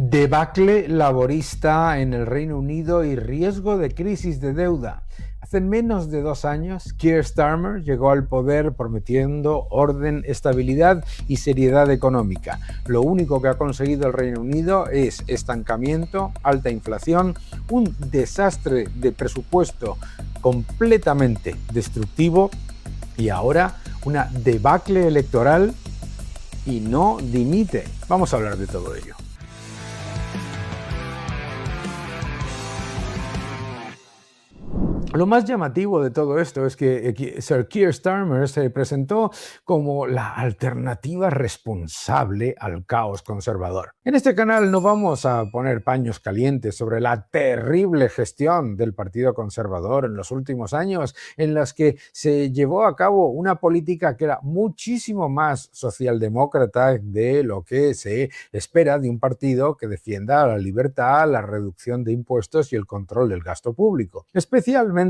Debacle laborista en el Reino Unido y riesgo de crisis de deuda. Hace menos de 2 años, Keir Starmer llegó al poder prometiendo orden, estabilidad y seriedad económica. Lo único que ha conseguido el Reino Unido es estancamiento, alta inflación, un desastre de presupuesto completamente destructivo y ahora una debacle electoral y no dimite. Vamos a hablar de todo ello. Lo más llamativo de todo esto es que Sir Keir Starmer se presentó como la alternativa responsable al caos conservador. En este canal no vamos a poner paños calientes sobre la terrible gestión del Partido Conservador en los últimos años, en las que se llevó a cabo una política que era muchísimo más socialdemócrata de lo que se espera de un partido que defienda la libertad, la reducción de impuestos y el control del gasto público. Especialmente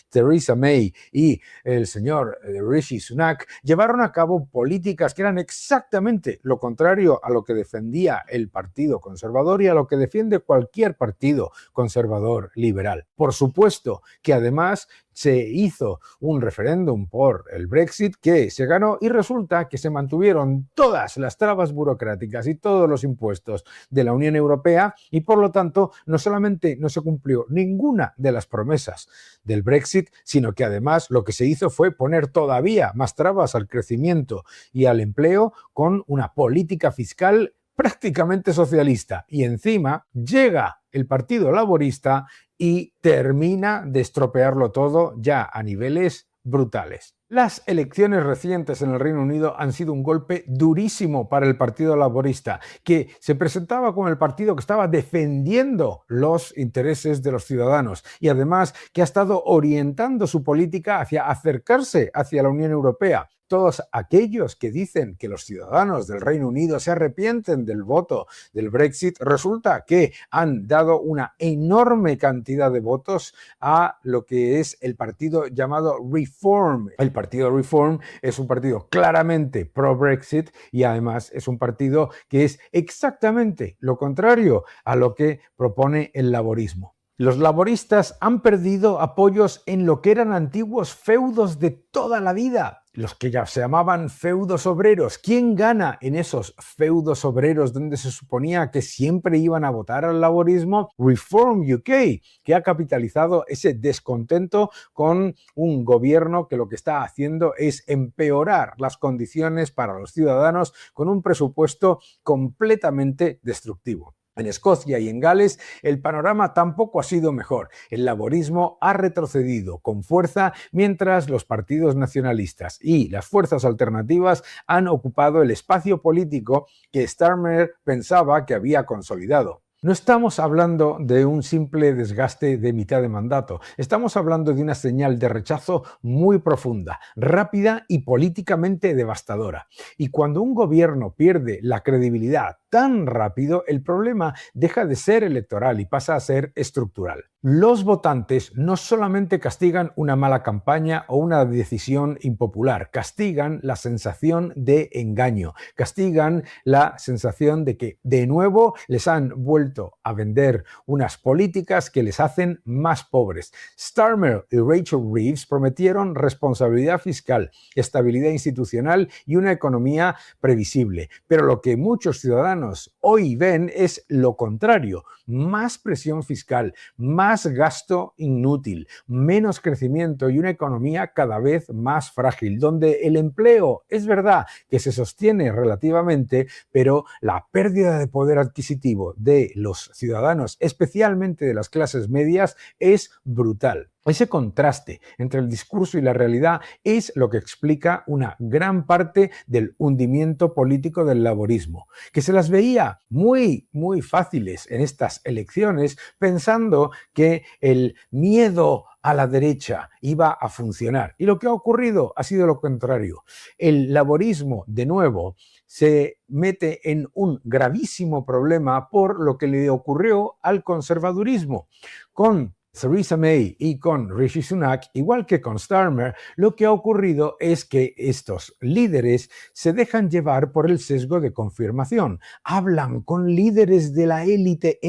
Theresa May y el señor Rishi Sunak llevaron a cabo políticas que eran exactamente lo contrario a lo que defendía el Partido Conservador y a lo que defiende cualquier partido conservador liberal. Por supuesto que además se hizo un referéndum por el Brexit que se ganó y resulta que se mantuvieron todas las trabas burocráticas y todos los impuestos de la Unión Europea y por lo tanto no solamente no se cumplió ninguna de las promesas del Brexit, sino que además lo que se hizo fue poner todavía más trabas al crecimiento y al empleo con una política fiscal prácticamente socialista. Y encima llega el Partido Laborista y termina de estropearlo todo ya a niveles brutales. Las elecciones recientes en el Reino Unido han sido un golpe durísimo para el Partido Laborista, que se presentaba como el partido que estaba defendiendo los intereses de los ciudadanos y además que ha estado orientando su política hacia acercarse hacia la Unión Europea. Todos aquellos que dicen que los ciudadanos del Reino Unido se arrepienten del voto del Brexit, resulta que han dado una enorme cantidad de votos a lo que es el partido llamado Reform. El partido Reform es un partido claramente pro-Brexit y además es un partido que es exactamente lo contrario a lo que propone el laborismo. Los laboristas han perdido apoyos en lo que eran antiguos feudos de toda la vida, los que ya se llamaban feudos obreros. ¿Quién gana en esos feudos obreros donde se suponía que siempre iban a votar al laborismo? Reform UK, que ha capitalizado ese descontento con un gobierno que lo que está haciendo es empeorar las condiciones para los ciudadanos con un presupuesto completamente destructivo. En Escocia y en Gales el panorama tampoco ha sido mejor. El laborismo ha retrocedido con fuerza mientras los partidos nacionalistas y las fuerzas alternativas han ocupado el espacio político que Starmer pensaba que había consolidado. No estamos hablando de un simple desgaste de mitad de mandato, estamos hablando de una señal de rechazo muy profunda, rápida y políticamente devastadora. Y cuando un gobierno pierde la credibilidad tan rápido, el problema deja de ser electoral y pasa a ser estructural. Los votantes no solamente castigan una mala campaña o una decisión impopular, castigan la sensación de engaño, castigan la sensación de que de nuevo les han vuelto a vender unas políticas que les hacen más pobres. Starmer y Rachel Reeves prometieron responsabilidad fiscal, estabilidad institucional y una economía previsible, pero lo que muchos ciudadanos hoy ven es lo contrario: más presión fiscal, más gasto inútil, menos crecimiento y una economía cada vez más frágil, donde el empleo es verdad que se sostiene relativamente, pero la pérdida de poder adquisitivo de los ciudadanos, especialmente de las clases medias, es brutal. Ese contraste entre el discurso y la realidad es lo que explica una gran parte del hundimiento político del laborismo, que se las veía muy fáciles en estas elecciones pensando que el miedo a la derecha iba a funcionar. Y lo que ha ocurrido ha sido lo contrario. El laborismo, de nuevo, se mete en un gravísimo problema por lo que le ocurrió al conservadurismo, con Theresa May y con Rishi Sunak, igual que con Starmer, lo que ha ocurrido es que estos líderes se dejan llevar por el sesgo de confirmación. Hablan con líderes de la élite,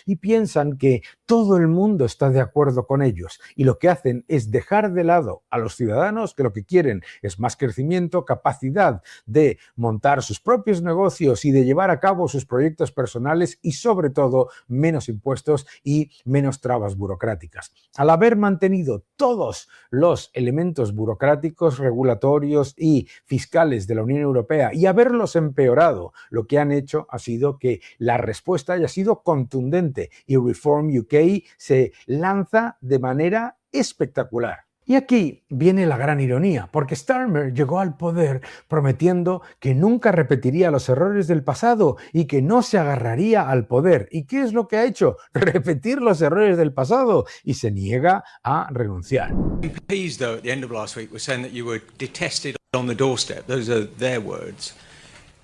y piensan que todo el mundo está de acuerdo con ellos. Y lo que hacen es dejar de lado a los ciudadanos que lo que quieren es más crecimiento, capacidad de montar sus propios negocios y de llevar a cabo sus proyectos personales y sobre todo menos impuestos y menos trabas burocráticas. Al haber mantenido todos los elementos burocráticos, regulatorios y fiscales de la Unión Europea y haberlos empeorado, lo que han hecho ha sido que la respuesta haya sido contundente y Reform UK se lanza de manera espectacular. Y aquí viene la gran ironía, porque Starmer llegó al poder prometiendo que nunca repetiría los errores del pasado y que no se agarraría al poder. ¿Y qué es lo que ha hecho? Repetir los errores del pasado y se niega a renunciar. MPs, though, at the end of last week were saying that you were detested on the doorstep. Those are their words.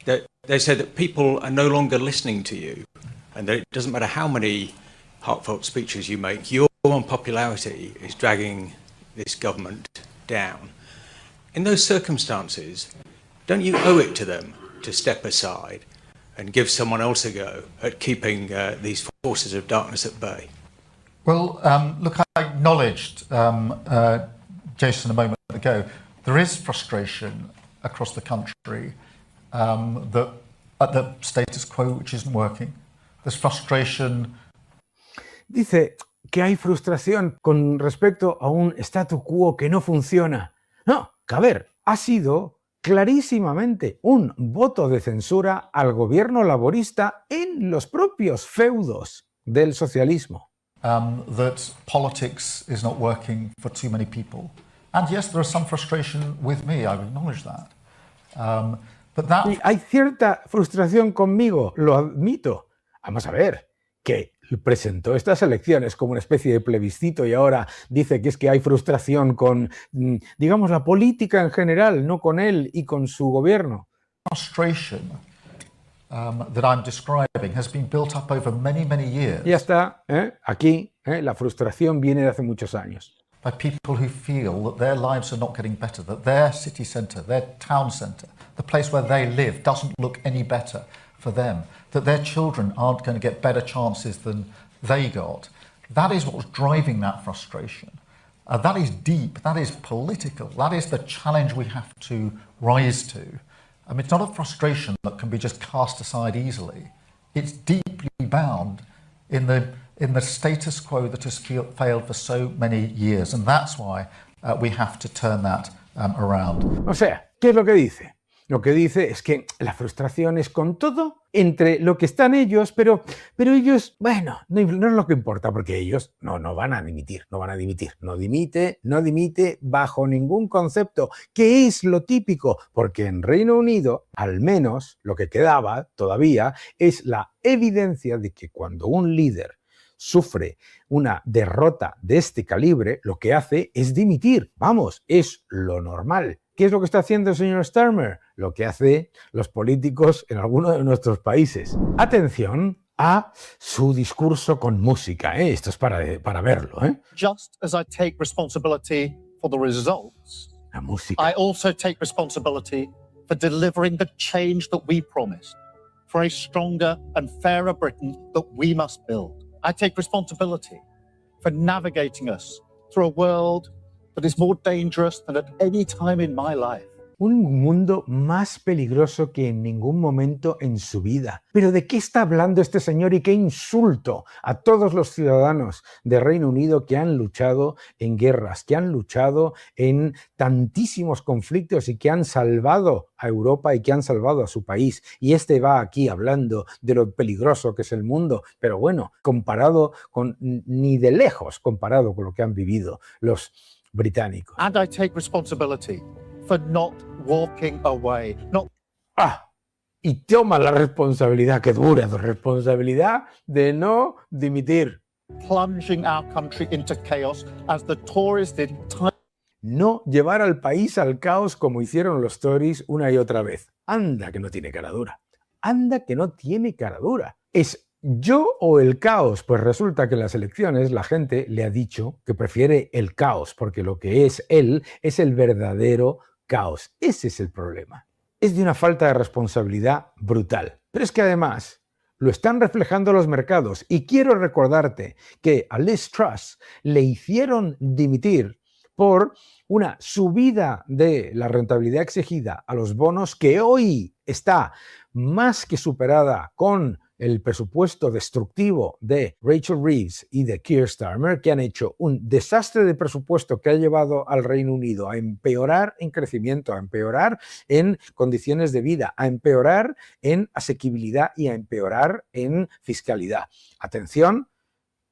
They said that people are no longer listening to you and that it doesn't matter how many heartfelt speeches you make, your unpopularity is dragging this government down. In those circumstances, don't you owe it to them to step aside and give someone else a go at keeping these forces of darkness at bay? Well, look, I acknowledged, Jason, a moment ago, there is frustration across the country that at the status quo, which isn't working. There's frustration. Dice que hay frustración con respecto a un statu quo que no funciona. No, que a ver, ha sido clarísimamente un voto de censura al gobierno laborista en los propios feudos del socialismo. That politics is not working for too many people. And yes, there is some frustration with me, I acknowledge that. Y hay cierta frustración conmigo, lo admito. Vamos a ver, que presentó estas elecciones como una especie de plebiscito y ahora dice que es que hay frustración con, digamos, la política en general, no con él y con su gobierno. Frustration that I'm describing has been built up over many, many years. Ya está, aquí, la frustración viene de hace muchos años. By people who feel that their lives are not getting better, that their city centre, their town centre, the place where they live doesn't look any better for them, that their children aren't going to get better chances than they got. That is what's driving that frustration. That is deep, that is political, that is the challenge we have to rise to. I mean, it's not a frustration that can be just cast aside easily. It's deeply bound in the status quo that has failed for so many years, and that's why we have to turn that around. O sea, ¿qué es lo que dice? Lo que dice es que la frustración es con todo entre lo que están ellos, pero ellos, bueno, no es lo que importa, porque ellos no van a dimitir, no dimite bajo ningún concepto, que es lo típico, porque en Reino Unido, al menos, lo que quedaba todavía es la evidencia de que cuando un líder sufre una derrota de este calibre, lo que hace es dimitir, vamos, es lo normal. ¿Qué es lo que está haciendo el señor Starmer? Lo que hace los políticos en algunos de nuestros países. Atención a su discurso con música, esto es para verlo. Just as I take responsibility for the results, la música. I also take responsibility for delivering the change that we promised, for a stronger and fairer Britain that we must build. I take responsibility for navigating us through a world that is more dangerous than at any time in my life. Un mundo más peligroso que en ningún momento en su vida. ¿Pero de qué está hablando este señor y qué insulto a todos los ciudadanos de Reino Unido que han luchado en guerras, que han luchado en tantísimos conflictos y que han salvado a Europa y que han salvado a su país? Y este va aquí hablando de lo peligroso que es el mundo, pero bueno, comparado con, ni de lejos comparado con lo que han vivido los británicos. And I take responsibility for not walking away. Y toma la responsabilidad, que dura tu responsabilidad, de no dimitir. Plunging our country into chaos as the Tories did time. No llevar al país al caos como hicieron los Tories una y otra vez. Anda que no tiene cara dura. Anda que no tiene cara dura. Es ¿Yo o el caos? Pues resulta que en las elecciones la gente le ha dicho que prefiere el caos, porque lo que es él es el verdadero caos. Ese es el problema. Es de una falta de responsabilidad brutal. Pero es que además lo están reflejando los mercados. Y quiero recordarte que a Liz Truss le hicieron dimitir por una subida de la rentabilidad exigida a los bonos que hoy está más que superada con el presupuesto destructivo de Rachel Reeves y de Keir Starmer, que han hecho un desastre de presupuesto que ha llevado al Reino Unido a empeorar en crecimiento, a empeorar en condiciones de vida, a empeorar en asequibilidad y a empeorar en fiscalidad. Atención,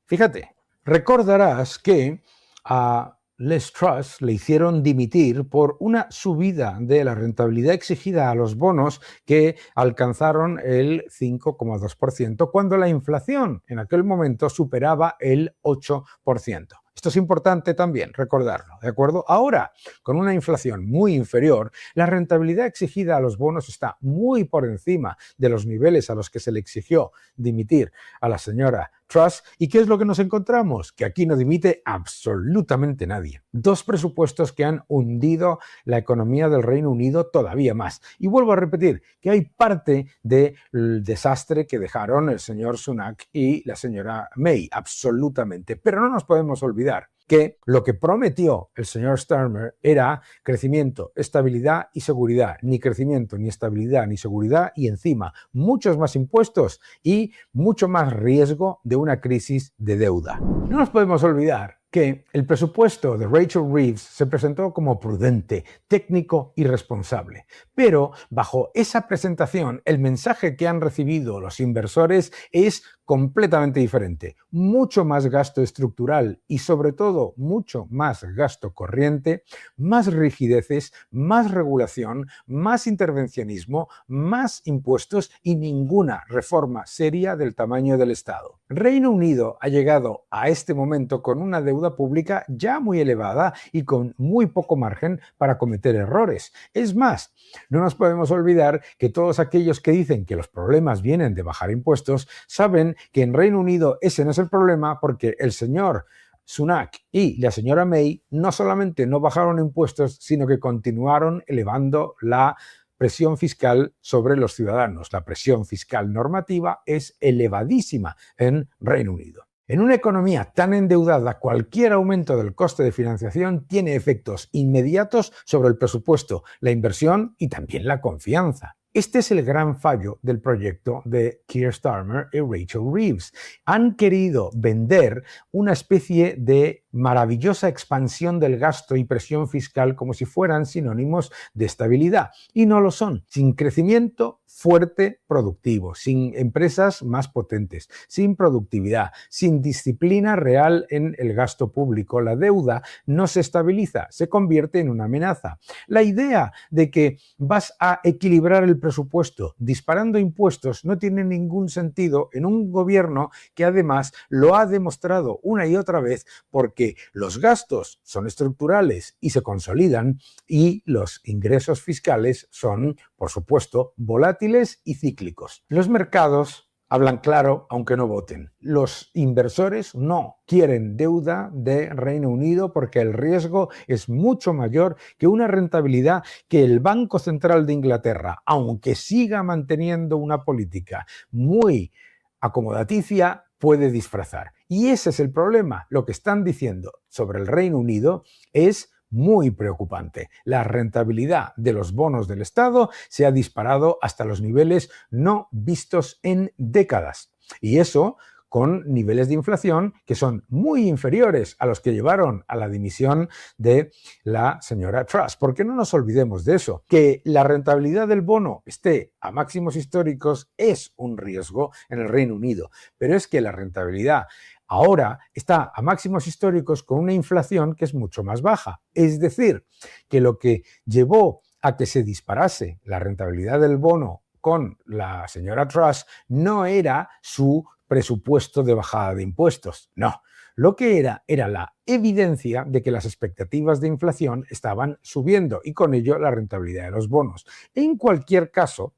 fíjate, recordarás que a Liz Truss le hicieron dimitir por una subida de la rentabilidad exigida a los bonos que alcanzaron el 5,2% cuando la inflación en aquel momento superaba el 8%. Esto es importante también recordarlo, ¿de acuerdo? Ahora, con una inflación muy inferior, la rentabilidad exigida a los bonos está muy por encima de los niveles a los que se le exigió dimitir a la señora Truss. ¿Y qué es lo que nos encontramos? Que aquí no dimite absolutamente nadie. Dos presupuestos que han hundido la economía del Reino Unido todavía más. Y vuelvo a repetir que hay parte del desastre que dejaron el señor Sunak y la señora May, absolutamente. Pero no nos podemos olvidar que lo que prometió el señor Starmer era crecimiento, estabilidad y seguridad. Ni crecimiento, ni estabilidad, ni seguridad y encima muchos más impuestos y mucho más riesgo de una crisis de deuda. No nos podemos olvidar que el presupuesto de Rachel Reeves se presentó como prudente, técnico y responsable. Pero bajo esa presentación, el mensaje que han recibido los inversores es completamente diferente. Mucho más gasto estructural y sobre todo mucho más gasto corriente, más rigideces, más regulación, más intervencionismo, más impuestos y ninguna reforma seria del tamaño del Estado. Reino Unido ha llegado a este momento con una deuda pública ya muy elevada y con muy poco margen para cometer errores. Es más, no nos podemos olvidar que todos aquellos que dicen que los problemas vienen de bajar impuestos saben que en Reino Unido ese no es el problema porque el señor Sunak y la señora May no solamente no bajaron impuestos, sino que continuaron elevando la presión fiscal sobre los ciudadanos. La presión fiscal normativa es elevadísima en Reino Unido. En una economía tan endeudada, cualquier aumento del coste de financiación tiene efectos inmediatos sobre el presupuesto, la inversión y también la confianza. Este es el gran fallo del proyecto de Keir Starmer y Rachel Reeves. Han querido vender una especie de maravillosa expansión del gasto y presión fiscal como si fueran sinónimos de estabilidad. Y no lo son. Sin crecimiento fuerte, productivo, sin empresas más potentes, sin productividad, sin disciplina real en el gasto público, la deuda no se estabiliza, se convierte en una amenaza. La idea de que vas a equilibrar el presupuesto disparando impuestos no tiene ningún sentido en un gobierno que además lo ha demostrado una y otra vez porque los gastos son estructurales y se consolidan y los ingresos fiscales son, por supuesto, volátiles y cíclicos. Los mercados hablan claro, aunque no voten. Los inversores no quieren deuda de Reino Unido porque el riesgo es mucho mayor que una rentabilidad que el Banco Central de Inglaterra, aunque siga manteniendo una política muy acomodaticia, puede disfrazar. Y ese es el problema. Lo que están diciendo sobre el Reino Unido es muy preocupante. La rentabilidad de los bonos del Estado se ha disparado hasta los niveles no vistos en décadas. Y eso con niveles de inflación que son muy inferiores a los que llevaron a la dimisión de la señora Truss. Porque no nos olvidemos de eso, que la rentabilidad del bono esté a máximos históricos es un riesgo en el Reino Unido, pero es que la rentabilidad ahora está a máximos históricos con una inflación que es mucho más baja. Es decir, que lo que llevó a que se disparase la rentabilidad del bono con la señora Truss no era su presupuesto de bajada de impuestos, no. lo que era la evidencia de que las expectativas de inflación estaban subiendo y con ello la rentabilidad de los bonos. En cualquier caso,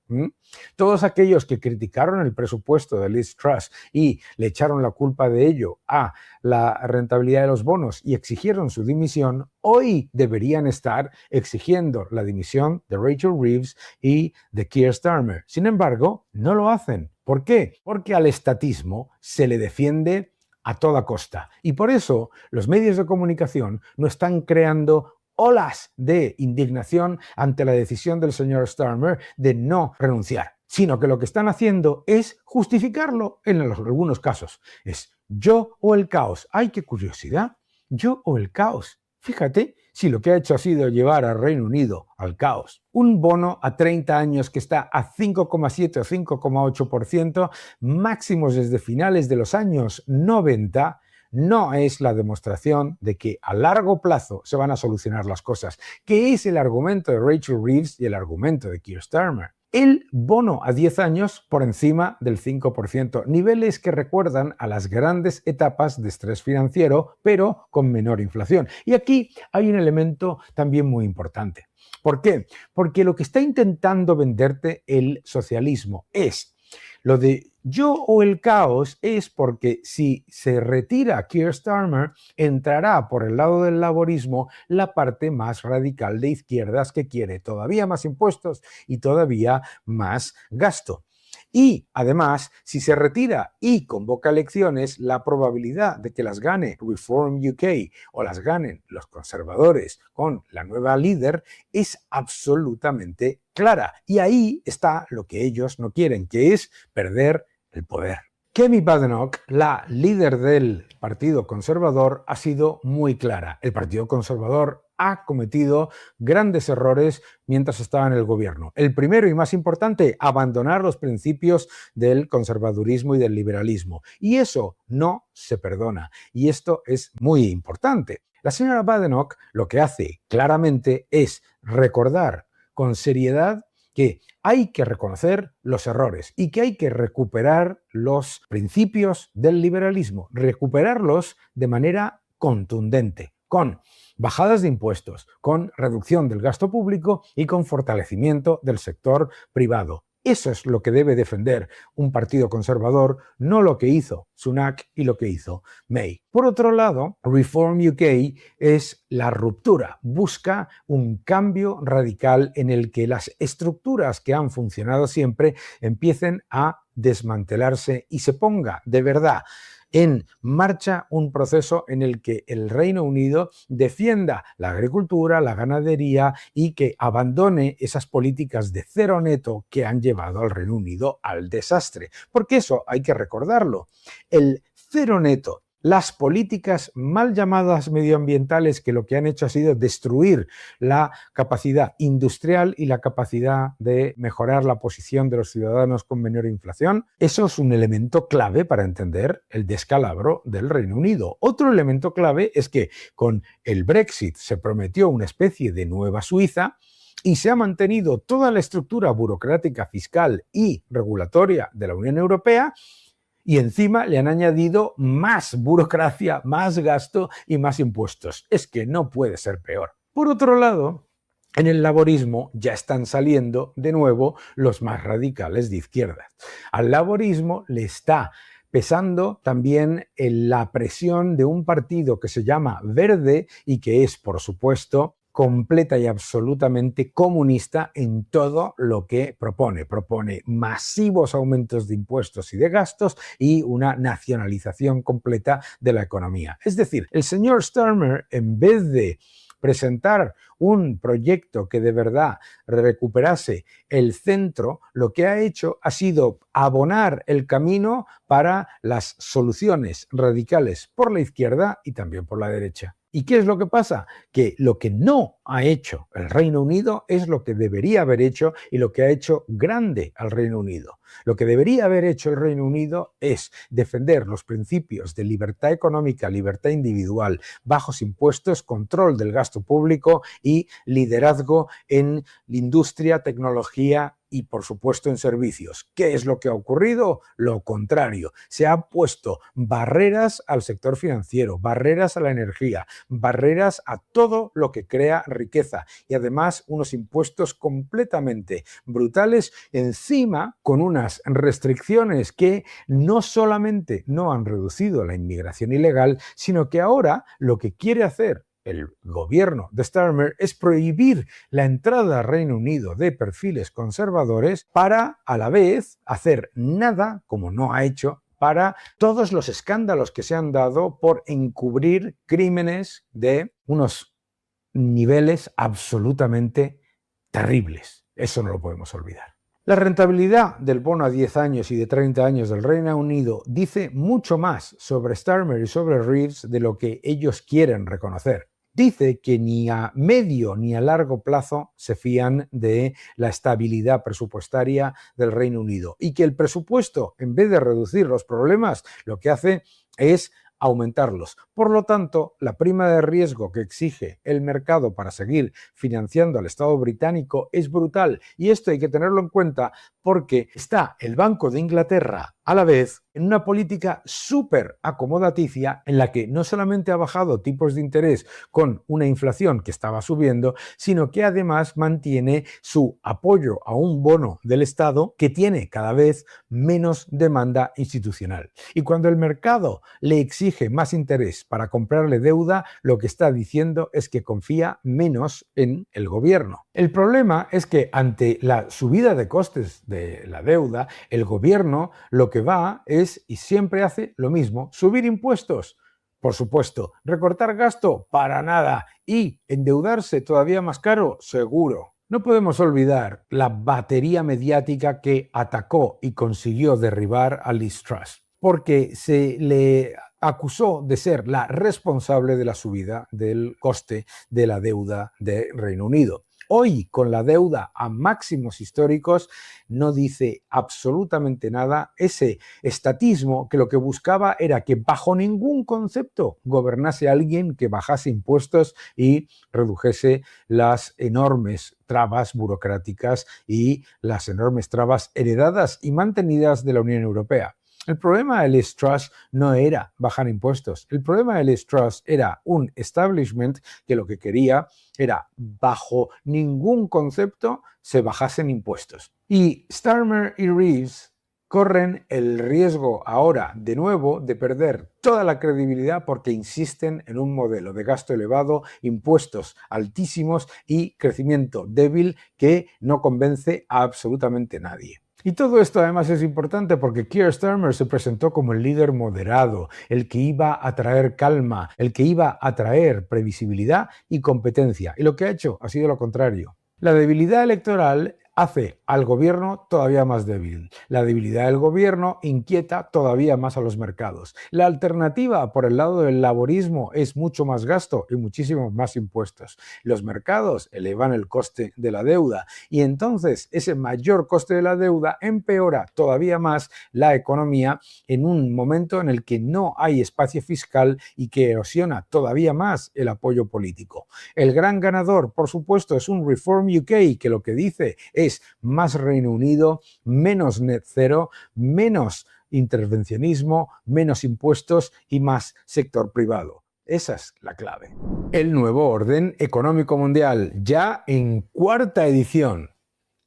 todos aquellos que criticaron el presupuesto de Liz Truss y le echaron la culpa de ello a la rentabilidad de los bonos y exigieron su dimisión, hoy deberían estar exigiendo la dimisión de Rachel Reeves y de Keir Starmer. Sin embargo, no lo hacen. ¿Por qué? Porque al estatismo se le defiende a toda costa. Y por eso los medios de comunicación no están creando olas de indignación ante la decisión del señor Starmer de no renunciar, sino que lo que están haciendo es justificarlo en algunos casos. Es yo o el caos. ¡Ay, qué curiosidad! Yo o el caos. Fíjate si lo que ha hecho ha sido llevar al Reino Unido al caos. Un bono a 30 años que está a 5,7 o 5,8%, máximos desde finales de los años 90, no es la demostración de que a largo plazo se van a solucionar las cosas, que es el argumento de Rachel Reeves y el argumento de Keir Starmer. El bono a 10 años por encima del 5%, niveles que recuerdan a las grandes etapas de estrés financiero, pero con menor inflación. Y aquí hay un elemento también muy importante. ¿Por qué? Porque lo que está intentando venderte el socialismo es lo de yo o el caos, es porque si se retira Keir Starmer, entrará por el lado del laborismo la parte más radical de izquierdas que quiere todavía más impuestos y todavía más gasto. Y además, si se retira y convoca elecciones, la probabilidad de que las gane Reform UK o las ganen los conservadores con la nueva líder es absolutamente clara. Y ahí está lo que ellos no quieren, que es perder el poder. Kemi Badenoch, la líder del Partido Conservador, ha sido muy clara. El Partido Conservador ha cometido grandes errores mientras estaba en el gobierno. El primero y más importante, abandonar los principios del conservadurismo y del liberalismo. Y eso no se perdona. Y esto es muy importante. La señora Badenoch lo que hace claramente es recordar con seriedad que hay que reconocer los errores y que hay que recuperar los principios del liberalismo, recuperarlos de manera contundente, con bajadas de impuestos, con reducción del gasto público y con fortalecimiento del sector privado. Eso es lo que debe defender un partido conservador, no lo que hizo Sunak y lo que hizo May. Por otro lado, Reform UK es la ruptura, busca un cambio radical en el que las estructuras que han funcionado siempre empiecen a desmantelarse y se ponga de verdad en marcha un proceso en el que el Reino Unido defienda la agricultura, la ganadería y que abandone esas políticas de cero neto que han llevado al Reino Unido al desastre. Porque eso hay que recordarlo. El cero neto, las políticas mal llamadas medioambientales que lo que han hecho ha sido destruir la capacidad industrial y la capacidad de mejorar la posición de los ciudadanos con menor inflación, eso es un elemento clave para entender el descalabro del Reino Unido. Otro elemento clave es que con el Brexit se prometió una especie de nueva Suiza y se ha mantenido toda la estructura burocrática, fiscal y regulatoria de la Unión Europea. Y encima le han añadido más burocracia, más gasto y más impuestos. Es que no puede ser peor. Por otro lado, en el laborismo ya están saliendo de nuevo los más radicales de izquierda. Al laborismo le está pesando también la presión de un partido que se llama Verde y que es, por supuesto, completa y absolutamente comunista en todo lo que propone. Propone masivos aumentos de impuestos y de gastos y una nacionalización completa de la economía. Es decir, el señor Starmer, en vez de presentar un proyecto que de verdad recuperase el centro, lo que ha hecho ha sido abonar el camino para las soluciones radicales por la izquierda y también por la derecha. ¿Y qué es lo que pasa? Que lo que no ha hecho el Reino Unido es lo que debería haber hecho y lo que ha hecho grande al Reino Unido. Lo que debería haber hecho el Reino Unido es defender los principios de libertad económica, libertad individual, bajos impuestos, control del gasto público y liderazgo en industria, tecnología y, por supuesto, en servicios. ¿Qué es lo que ha ocurrido? Lo contrario. Se han puesto barreras al sector financiero, barreras a la energía, barreras a todo lo que crea riqueza y además unos impuestos completamente brutales encima con unas restricciones que no solamente no han reducido la inmigración ilegal, sino que ahora lo que quiere hacer el gobierno de Starmer es prohibir la entrada al Reino Unido de perfiles conservadores para, a la vez, hacer nada, como no ha hecho, para todos los escándalos que se han dado por encubrir crímenes de unos niveles absolutamente terribles. Eso no lo podemos olvidar. La rentabilidad del bono a 10 años y de 30 años del Reino Unido dice mucho más sobre Starmer y sobre Reeves de lo que ellos quieren reconocer. Dice que ni a medio ni a largo plazo se fían de la estabilidad presupuestaria del Reino Unido y que el presupuesto, en vez de reducir los problemas, lo que hace es aumentarlos. Por lo tanto, la prima de riesgo que exige el mercado para seguir financiando al Estado británico es brutal y esto hay que tenerlo en cuenta porque está el Banco de Inglaterra a la vez en una política súper acomodaticia en la que no solamente ha bajado tipos de interés con una inflación que estaba subiendo, sino que además mantiene su apoyo a un bono del Estado que tiene cada vez menos demanda institucional. Y cuando el mercado le exige más interés para comprarle deuda, lo que está diciendo es que confía menos en el gobierno. El problema es que ante la subida de costes de la deuda, el gobierno lo que va es, y siempre hace lo mismo, subir impuestos. Por supuesto, recortar gasto, para nada, y endeudarse todavía más caro, seguro. No podemos olvidar la batería mediática que atacó y consiguió derribar a Liz Truss, porque se le acusó de ser la responsable de la subida del coste de la deuda de Reino Unido. Hoy, con la deuda a máximos históricos, no dice absolutamente nada ese estatismo que lo que buscaba era que bajo ningún concepto gobernase alguien que bajase impuestos y redujese las enormes trabas burocráticas y las enormes trabas heredadas y mantenidas de la Unión Europea. El problema de Liz Truss no era bajar impuestos. El problema de Liz Truss era un establishment que lo que quería era, bajo ningún concepto, se bajasen impuestos. Y Starmer y Reeves corren el riesgo ahora, de nuevo, de perder toda la credibilidad porque insisten en un modelo de gasto elevado, impuestos altísimos y crecimiento débil que no convence a absolutamente nadie. Y todo esto además es importante porque Keir Starmer se presentó como el líder moderado, el que iba a traer calma, el que iba a traer previsibilidad y competencia. Y lo que ha hecho ha sido lo contrario. La debilidad electoral hace al gobierno todavía más débil. La debilidad del gobierno inquieta todavía más a los mercados. La alternativa por el lado del laborismo es mucho más gasto y muchísimos más impuestos. Los mercados elevan el coste de la deuda y entonces ese mayor coste de la deuda empeora todavía más la economía en un momento en el que no hay espacio fiscal y que erosiona todavía más el apoyo político. El gran ganador, por supuesto, es un Reform UK que lo que dice es más Reino Unido, menos net cero, menos intervencionismo, menos impuestos y más sector privado. Esa es la clave. El nuevo orden económico mundial, ya en 4ª edición.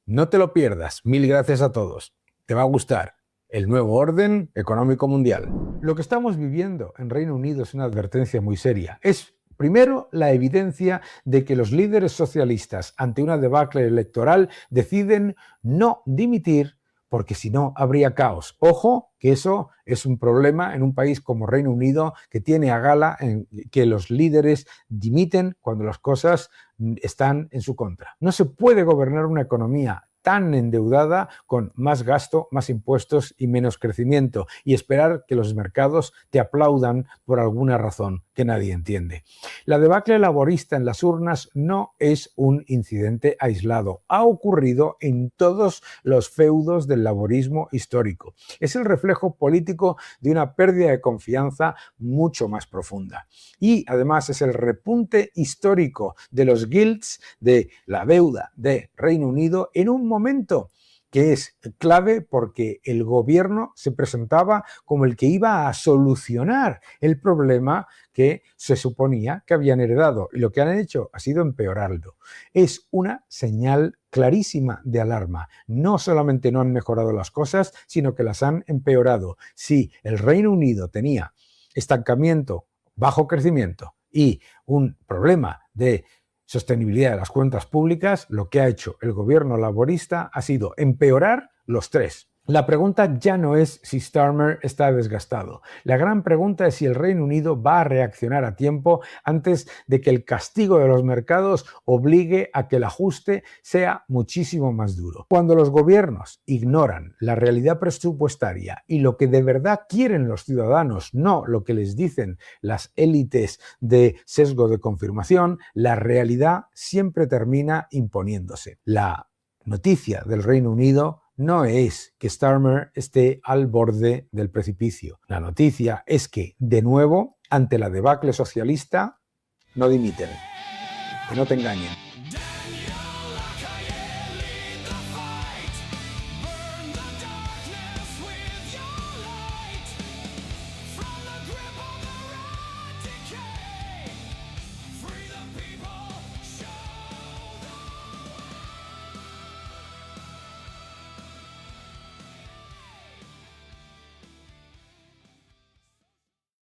No te lo pierdas. Mil gracias a todos. Te va a gustar. El nuevo orden económico mundial. Lo que estamos viviendo en Reino Unido es una advertencia muy seria. Es primero, la evidencia de que los líderes socialistas ante una debacle electoral deciden no dimitir porque si no habría caos. Ojo, que eso es un problema en un país como Reino Unido que tiene a gala en que los líderes dimiten cuando las cosas están en su contra. No se puede gobernar una economía tan endeudada con más gasto, más impuestos y menos crecimiento y esperar que los mercados te aplaudan por alguna razón que nadie entiende. La debacle laborista en las urnas no es un incidente aislado. Ha ocurrido en todos los feudos del laborismo histórico. Es el reflejo político de una pérdida de confianza mucho más profunda. Y además es el repunte histórico de los guilds de la deuda de Reino Unido en un momento que es clave porque el gobierno se presentaba como el que iba a solucionar el problema que se suponía que habían heredado, y lo que han hecho ha sido empeorarlo. Es una señal clarísima de alarma. No solamente no han mejorado las cosas, sino que las han empeorado. Si el Reino Unido tenía estancamiento, bajo crecimiento y un problema de sostenibilidad de las cuentas públicas, lo que ha hecho el gobierno laborista ha sido empeorar los tres. La pregunta ya no es si Starmer está desgastado. La gran pregunta es si el Reino Unido va a reaccionar a tiempo antes de que el castigo de los mercados obligue a que el ajuste sea muchísimo más duro. Cuando los gobiernos ignoran la realidad presupuestaria y lo que de verdad quieren los ciudadanos, no lo que les dicen las élites de sesgo de confirmación, la realidad siempre termina imponiéndose. La noticia del Reino Unido no es que Starmer esté al borde del precipicio. La noticia es que, de nuevo, ante la debacle socialista, no dimiten. Que no te engañen.